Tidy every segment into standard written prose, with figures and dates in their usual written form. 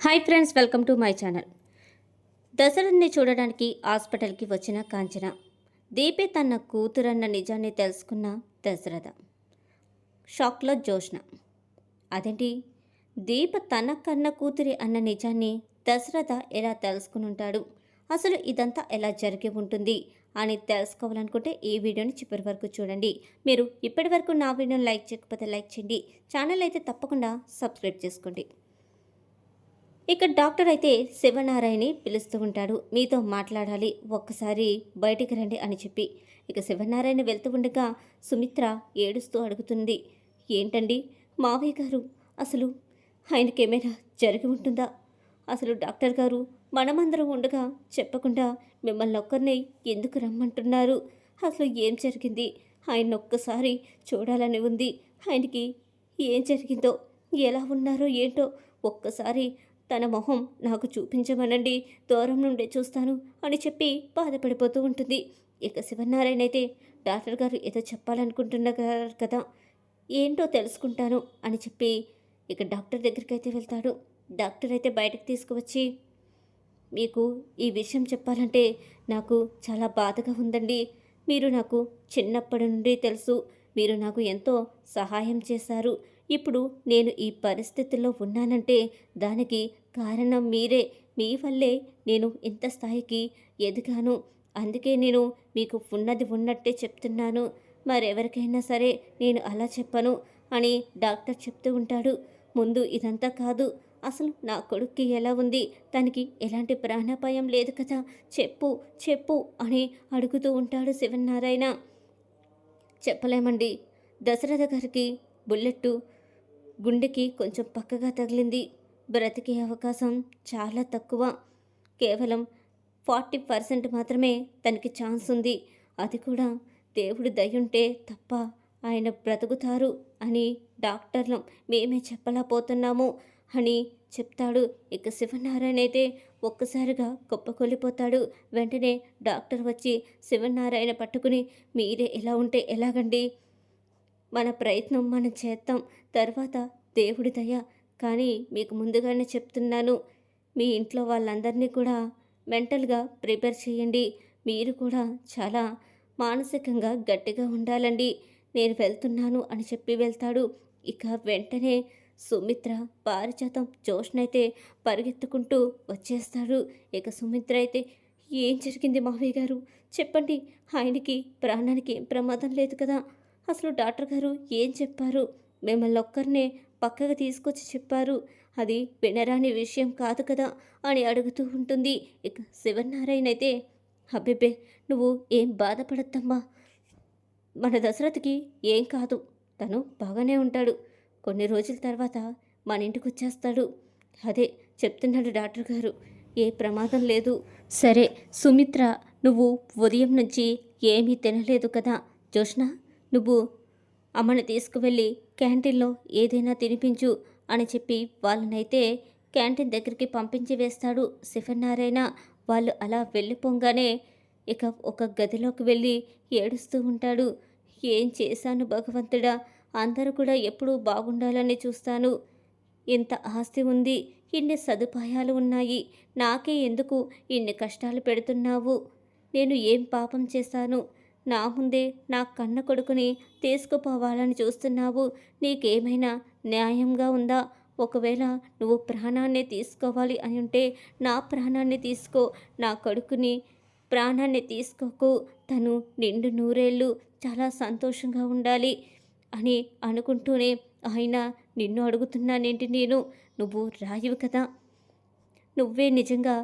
Hi friends, welcome to my channel. దశరథ్ని చూడడానికి హాస్పిటల్కి వచ్చిన కాంచన. దీపే తన కూతురన్న నిజాన్ని తెలుసుకున్న దశరథ. షాక్లో జోష్న. అదేంటి, దీప తన కన్న కూతురి అన్న నిజాన్ని దశరథ ఎలా తెలుసుకుని ఉంటాడు? అసలు ఇదంతా ఎలా జరిగి ఉంటుంది అని తెలుసుకోవాలనుకుంటే ఈ వీడియోని చివరి వరకు చూడండి. మీరు ఇప్పటి వరకు నా వీడియోని లైక్ చేయకపోతే లైక్ చేయండి. ఛానల్ అయితే తప్పకుండా సబ్స్క్రైబ్ చేసుకోండి. ఇక డాక్టర్ అయితే శివనారాయణని పిలుస్తూ ఉంటాడు. మీతో మాట్లాడాలి, ఒక్కసారి బయటికి రండి అని చెప్పి. ఇక శివనారాయణ వెళ్తూ ఉండగా సుమిత్ర ఏడుస్తూ అడుగుతుంది, ఏంటండి మావయ్య గారు, అసలు ఆయనకేమైనా జరిగి ఉంటుందా? అసలు డాక్టర్ గారు మనమందరం ఉండగా చెప్పకుండా మిమ్మల్ని ఒక్కరిని ఎందుకు రమ్మంటున్నారు? అసలు ఏం జరిగింది? ఆయన ఒక్కసారి చూడాలని ఉంది. ఆయనకి ఏం జరిగిందో, ఎలా ఉన్నారో ఏంటో ఒక్కసారి తన మొహం నాకు చూపించమనండి, దూరం నుండే చూస్తాను అని చెప్పి బాధపడిపోతూ ఉంటుంది. ఇక శివనారాయణ అయితే డాక్టర్ గారు ఏదో చెప్పాలనుకుంటున్నారు కదా, ఏంటో తెలుసుకుంటాను అని చెప్పి ఇక డాక్టర్ దగ్గరికి అయితే వెళ్తాడు. డాక్టర్ అయితే బయటకు తీసుకువచ్చి, మీకు ఈ విషయం చెప్పాలంటే నాకు చాలా బాధగా ఉందండి. మీరు నాకు చిన్నప్పటి నుండి తెలుసు. మీరు నాకు ఎంతో సహాయం చేశారు. ఇప్పుడు నేను ఈ పరిస్థితుల్లో ఉన్నానంటే దానికి కారణం మీరే. మీ వల్లే నేను ఇంత స్థాయికి ఎదిగాను. అందుకే నేను మీకు ఉన్నది ఉన్నట్టే చెప్తున్నాను. మరెవరికైనా సరే నేను అలా చెప్పను అని డాక్టర్ చెప్తూ ఉంటాడు. ముందు ఇదంతా కాదు, అసలు నా కొడుక్కి ఎలా ఉంది? తనకి ఎలాంటి ప్రాణాపాయం లేదు కదా, చెప్పు చెప్పు అని అడుగుతూ ఉంటాడు శివనారాయణ. చెప్పలేమండి, దశరథ గారికి బుల్లెట్టు గుండెకి కొంచెం పక్కగా తగిలింది. బ్రతికే అవకాశం చాలా తక్కువ. కేవలం 40% మాత్రమే తనకి ఛాన్స్ ఉంది. అది కూడా దేవుడు దయుంటే తప్ప ఆయన బ్రతుకుతారు అని డాక్టర్లం మేమే చెప్పలేకపోతున్నాము అని చెప్తాడు. ఇక శివనారాయణ అయితే ఒక్కసారిగా కుప్పకొల్లిపోతాడు. వెంటనే డాక్టర్ వచ్చి శివనారాయణ పట్టుకుని, మీరే ఇలా ఉంటే ఎలాగండి? మన ప్రయత్నం మనం చేద్దాం, తర్వాత దేవుడి దయ. కానీ మీకు ముందుగానే చెప్తున్నాను, మీ ఇంట్లో వాళ్ళందరినీ కూడా మెంటల్గా ప్రిపేర్ చేయండి. మీరు కూడా చాలా మానసికంగా గట్టిగా ఉండాలండి. నేను వెళ్తున్నాను అని చెప్పి వెళ్తాడు. ఇక వెంటనే సుమిత్ర, పారిజాతం, జోష్నైతే పరిగెత్తుకుంటూ వచ్చేస్తాడు. ఇక సుమిత్ర అయితే, ఏం జరిగింది మావయ్య గారు, చెప్పండి. ఆయనకి ప్రాణానికి ఏం ప్రమాదం లేదు కదా? అసలు డాక్టర్ గారు ఏం చెప్పారు? మిమ్మల్ని ఒక్కరినే పక్కగా తీసుకొచ్చి చెప్పారు. అది వినరాని విషయం కాదు కదా అని అడుగుతూ ఉంటుంది. ఇక శివనారాయణ అయితే, అబ్బెబ్బే నువ్వు ఏం బాధపడద్దమ్మా, మన దశరథకి ఏం కాదు, తను బాగానే ఉంటాడు. కొన్ని రోజుల తర్వాత మన ఇంటికి వచ్చేస్తాడు. అదే చెప్తున్నాడు డాక్టర్ గారు, ఏ ప్రమాదం లేదు. సరే సుమిత్ర, నువ్వు ఉదయం నుంచి ఏమీ తినలేదు కదా. జోష్న, నువ్వు అమ్మని తీసుకువెళ్ళి క్యాంటీన్లో ఏదైనా తినిపించు అని చెప్పి వాళ్ళనైతే క్యాంటీన్ దగ్గరికి పంపించి వేస్తాడు శివనారాయణ. వాళ్ళు అలా వెళ్ళిపోగానే ఇక ఒక గదిలోకి వెళ్ళి ఏడుస్తూ ఉంటాడు. ఏం చేశాను భగవంతుడా, అందరూ కూడా ఎప్పుడూ బాగుండాలని చూస్తాను. ఇంత ఆస్తి ఉంది, ఇన్ని సదుపాయాలు ఉన్నాయి, నాకే ఎందుకు ఇన్ని కష్టాలు పెడుతున్నావు? నేను ఏం పాపం చేశాను? నా ముందే నా కన్న కొడుకుని తీసుకుపోవాలని చూస్తున్నావు. నీకేమైనా న్యాయంగా ఉందా? ఒకవేళ నువ్వు ప్రాణాన్ని తీసుకోవాలి అని ఉంటే నా ప్రాణాన్ని తీసుకో, నా కొడుకుని ప్రాణాన్ని తీసుకోకు. తను నిండు నూరేళ్ళు చాలా సంతోషంగా ఉండాలి అని అనుకుంటూనే, ఆయన నిన్ను అడుగుతున్నానేంటి నేను? నువ్వు రాయివి కదా, నువ్వే నిజంగా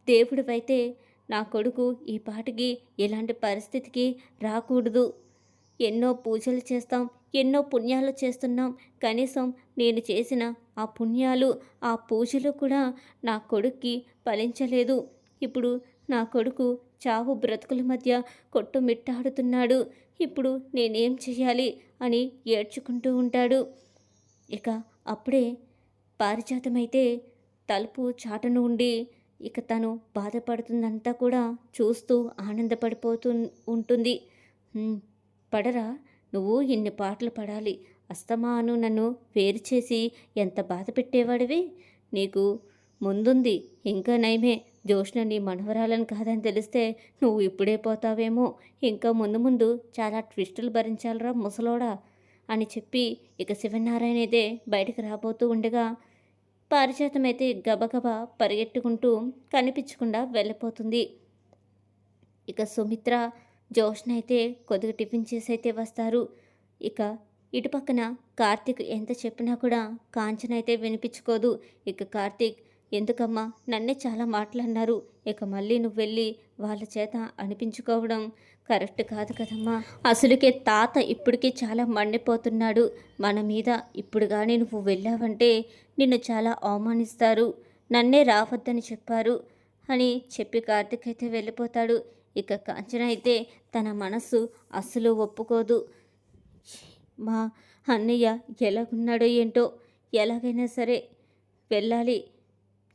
దేవుడివైతే నా కొడుకు ఈ పాటికి ఎలాంటి పరిస్థితికి రాకూడదు. ఎన్నో పూజలు చేస్తాం, ఎన్నో పుణ్యాలు చేస్తున్నాం. కనీసం నేను చేసిన ఆ పుణ్యాలు, ఆ పూజలు కూడా నా కొడుక్కి ఫలించలేదు. ఇప్పుడు నా కొడుకు చావు బ్రతుకుల మధ్య కొట్టుమిట్టాడుతున్నాడు. ఇప్పుడు నేనేం చెయ్యాలి అని ఏడ్చుకుంటూ ఉంటాడు. ఇక అప్పుడే పారిజాతమైతే తలుపు చాటును ఉండి ఇక తను బాధపడుతుందంతా కూడా చూస్తూ ఆనందపడిపోతూ ఉంటుంది. పడరా, నువ్వు ఇన్ని పాటలు పడాలి. అస్తమాను నన్ను వేరు చేసి ఎంత బాధ పెట్టేవాడివి. నీకు ముందుంది. ఇంకా నయమే, జోష్న నీ మనవరాలని కాదని తెలిస్తే నువ్వు ఇప్పుడే పోతావేమో. ఇంకా ముందు ముందు చాలా ట్విస్టులు భరించాలిరా ముసలోడా అని చెప్పి ఇక శివనారాయణ అయితే బయటకు రాబోతూ ఉండగా పారిజాతమైతే గబగబా పరిగెట్టుకుంటూ కనిపించకుండా వెళ్ళిపోతుంది. ఇక సుమిత్ర, జోష్న అయితే కొద్దిగా టిఫిన్ చేసి అయితే వస్తారు. ఇక ఇటుపక్కన కార్తీక్ ఎంత చెప్పినా కూడా కాంచన అయితే వినిపించుకోదు. ఇక కార్తీక్, ఎందుకమ్మా నన్నే చాలా మాటలన్నారు, ఇక మళ్ళీ నువ్వు వెళ్ళి వాళ్ళ చేత అనిపించుకోవడం కరెక్ట్ కాదు కదమ్మా. అసలుకే తాత ఇప్పటికే చాలా మండిపోతున్నాడు మన మీద. ఇప్పుడు కానీ నువ్వు వెళ్ళావంటే నిన్ను చాలా అవమానిస్తారు, నన్నే రావద్దని చెప్పారు అని చెప్పి కార్తీక్ అయితే వెళ్ళిపోతాడు. ఇక కాంచన అయితే తన మనసు అస్సలు ఒప్పుకోదు. మా అన్నయ్య ఎలాగున్నాడో ఏంటో, ఎలాగైనా సరే వెళ్ళాలి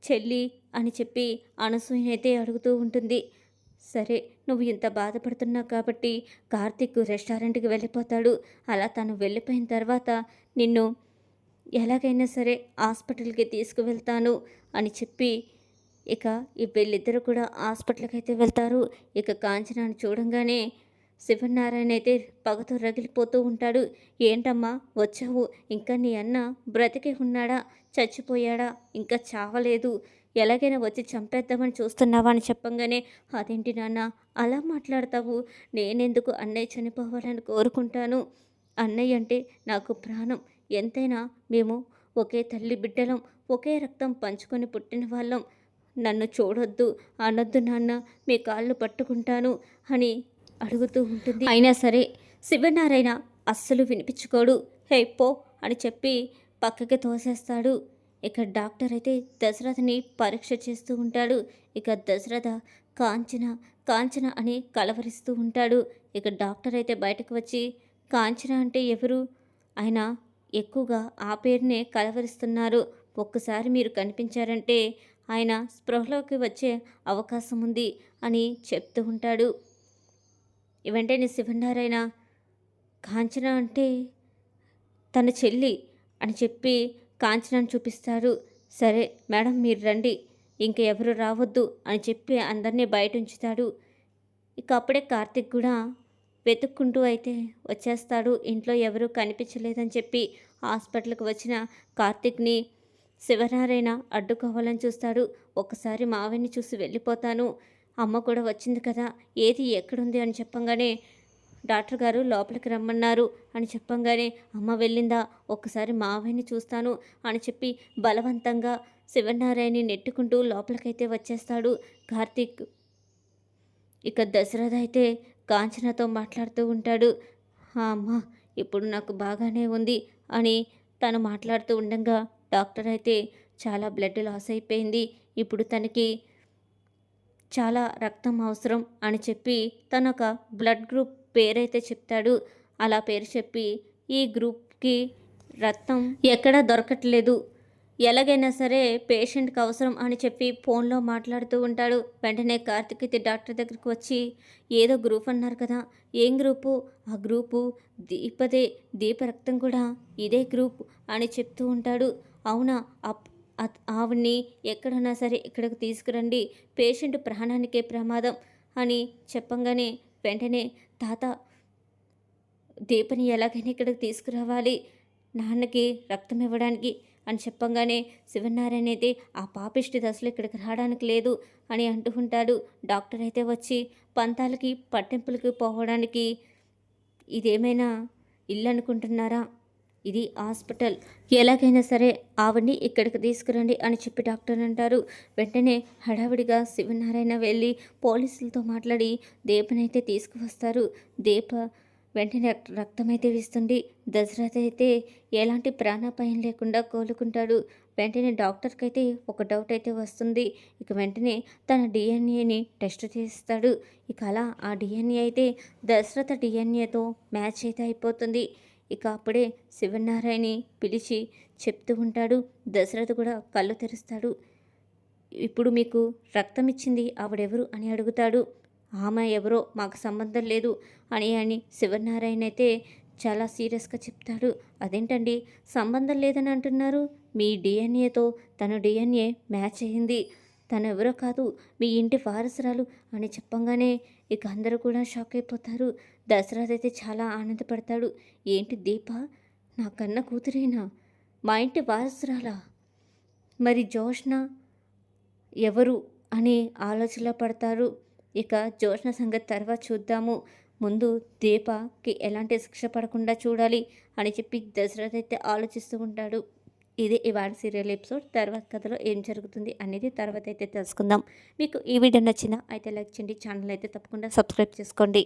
చెల్లి అని చెప్పి అనసూయనైతే అడుగుతూ ఉంటుంది. సరే, నువ్వు ఇంత బాధపడుతున్నావు కాబట్టి కార్తీక్ రెస్టారెంట్కి వెళ్ళిపోతాడు. అలా తను వెళ్ళిపోయిన తర్వాత నిన్ను ఎలాగైనా సరే హాస్పిటల్కి తీసుకువెళ్తాను అని చెప్పి ఇక వీళ్ళిద్దరూ కూడా హాస్పిటల్కి అయితే వెళ్తారు. ఇక కాంచనాన్ని చూడంగానే శివనారాయణ అయితే పగతో రగిలిపోతూ ఉంటాడు. ఏంటమ్మా వచ్చావు, ఇంకా నీ అన్న బ్రతికే ఉన్నాడా, చచ్చిపోయాడా, ఇంకా చావలేదు, ఎలాగైనా వచ్చి చంపేద్దామని చూస్తున్నావా అని చెప్పంగానే, అదేంటి నాన్న అలా మాట్లాడతావు, నేనెందుకు అన్నయ్య చనిపోవాలని కోరుకుంటాను, అన్నయ్య అంటే నాకు ప్రాణం, ఎంతైనా మేము ఒకే తల్లి బిడ్డలం, ఒకే రక్తం పంచుకొని పుట్టిన వాళ్ళం, నన్ను చూడొద్దు అనొద్దు నాన్న, మీ కాళ్ళు పట్టుకుంటాను అని అడుగుతూ ఉంటుంది. అయినా సరే శివనారాయణ అస్సలు వినిపించుకోడు. హే పో అని చెప్పి పక్కకి తోసేస్తాడు. ఇక డాక్టర్ అయితే దశరథని పరీక్ష చేస్తూ ఉంటాడు. ఇక దశరథ కాంచన కాంచన అని కలవరిస్తూ ఉంటాడు. ఇక డాక్టర్ అయితే బయటకు వచ్చి, కాంచన అంటే ఎవరు, ఆయన ఎక్కువగా ఆ పేరునే కలవరిస్తున్నారు, ఒక్కసారి మీరు కనిపించారంటే ఆయన స్పృహలోకి వచ్చే అవకాశం ఉంది అని చెప్తూ ఉంటాడు. వెంటనే శివనారాయణ, కాంచన అంటే తన చెల్లి అని చెప్పి కాంచనాన్ని చూపిస్తాడు. సరే మేడం మీరు రండి, ఇంక ఎవరు రావద్దు అని చెప్పి అందరినీ బయట ఉంచుతాడు. ఇక అప్పుడే కార్తీక్ కూడా వెతుక్కుంటూ అయితే వచ్చేస్తాడు. ఇంట్లో ఎవరూ కనిపించలేదని చెప్పి హాస్పిటల్కి వచ్చిన కార్తీక్ని శివనారాయణ అడ్డుకోవాలని చూస్తాడు. ఒకసారి మావయ్యని చూసి వెళ్ళిపోతాను, అమ్మ కూడా వచ్చింది కదా, ఏది ఎక్కడుంది అని చెప్పంగానే, డాక్టర్ గారు లోపలికి రమ్మన్నారు అని చెప్పంగానే, అమ్మ వెళ్ళిందా, ఒక్కసారి మావయ్యని చూస్తాను అని చెప్పి బలవంతంగా శివనారాయణని నెట్టుకుంటూ లోపలికైతే వచ్చేస్తాడు కార్తీక్. ఇక దశరథ అయితే కాంచనతో మాట్లాడుతూ ఉంటాడు. అమ్మ ఇప్పుడు నాకు బాగానే ఉంది అని తను మాట్లాడుతూ ఉండగా, డాక్టర్ అయితే చాలా బ్లడ్ లాస్ అయిపోయింది, ఇప్పుడు తనకి చాలా రక్తం అవసరం అని చెప్పి తను ఒక బ్లడ్ గ్రూప్ పేరైతే చెప్తాడు. అలా పేరు చెప్పి, ఈ గ్రూప్కి రక్తం ఎక్కడా దొరకట్లేదు, ఎలాగైనా సరే పేషెంట్కి అవసరం అని చెప్పి ఫోన్లో మాట్లాడుతూ ఉంటాడు. వెంటనే కార్తిక్ అయితే డాక్టర్ దగ్గరికి వచ్చి, ఏదో గ్రూప్ అన్నారు కదా, ఏం గ్రూపు, ఆ గ్రూపు దీపదే, దీప రక్తం కూడా ఇదే గ్రూప్ అని చెప్తూ ఉంటాడు. అవునా, ఆవిడ్ని ఎక్కడున్నా సరే ఇక్కడికి తీసుకురండి, పేషెంట్ ప్రాణానికే ప్రమాదం అని చెప్పంగానే, వెంటనే తాత దీపని ఎలాగైనా ఇక్కడికి తీసుకురావాలి, నాన్నకి రక్తం ఇవ్వడానికి అని చెప్పంగానే, శివనారాయణ అయితే ఆ పాపిష్టి దశలు ఇక్కడికి రావడానికి లేదు అని అంటూ ఉంటాడు. డాక్టర్ అయితే వచ్చి, పంతాలకి పట్టింపులకి పోవడానికి ఇదేమైనా ఇల్లు అనుకుంటున్నారా, ఇది హాస్పిటల్, ఎలాగైనా సరే ఆవిడ్ని ఇక్కడికి తీసుకురండి అని చెప్పి డాక్టర్ అంటారు. వెంటనే హడావిడిగా శివనారాయణ వెళ్ళి పోలీసులతో మాట్లాడి దీపనైతే తీసుకువస్తారు. దీప వెంటనే రక్తమైతే ఇస్తుంది. దశరథ అయితే ఎలాంటి ప్రాణాపాయం లేకుండా కోలుకుంటాడు. వెంటనే డాక్టర్కి అయితే ఒక డౌట్ అయితే వస్తుంది. ఇక వెంటనే తన డిఎన్ఏని టెస్ట్ చేస్తాడు. ఇక అలా ఆ డిఎన్ఏ అయితే దశరథ డిఎన్ఏతో మ్యాచ్ అయితే అయిపోతుంది. ఇక అప్పుడే శివనారాయణని పిలిచి చెప్తూ ఉంటాడు. దశరథ కూడా కళ్ళు తెరుస్తాడు. ఇప్పుడు మీకు రక్తం ఇచ్చింది ఆవిడెవరు అని అడుగుతాడు. ఆమె ఎవరో మాకు సంబంధం లేదు అని శివనారాయణ అయితే చాలా సీరియస్గా చెప్తాడు. అదేంటండి సంబంధం లేదని అంటున్నారు? మీ డిఎన్ఏతో తన డిఎన్ఏ మ్యాచ్ అయింది. తనెవరో కాదు మీ ఇంటి వారసురాలు అని చెప్పంగానే ఇక అందరూ కూడా షాక్ అయిపోతారు. దశరథ్ అయితే చాలా ఆనందపడతాడు. ఏంటి దీప నా కన్న కూతురేనా? మా ఇంటి వారసురాలా? మరి జోష్న ఎవరు అని ఆలోచనలో పడతారు. ఇక జోష్న సంగతి తర్వాత చూద్దాము. ముందు దీపకి ఎలాంటి శిక్ష పడకుండా చూడాలి అని చెప్పి దశరథ్ అయితే ఆలోచిస్తూ ఉంటాడు. ఇది ఇవాళ సీరియల్ ఎపిసోడ్. తర్వాత కథలో ఏం జరుగుతుంది అనేది తర్వాత అయితే తెలుసుకుందాం. మీకు ఈ వీడియో నచ్చిందా అయితే లైక్ చేయండి. ఛానల్ అయితే తప్పకుండా సబ్స్క్రైబ్ చేసుకోండి.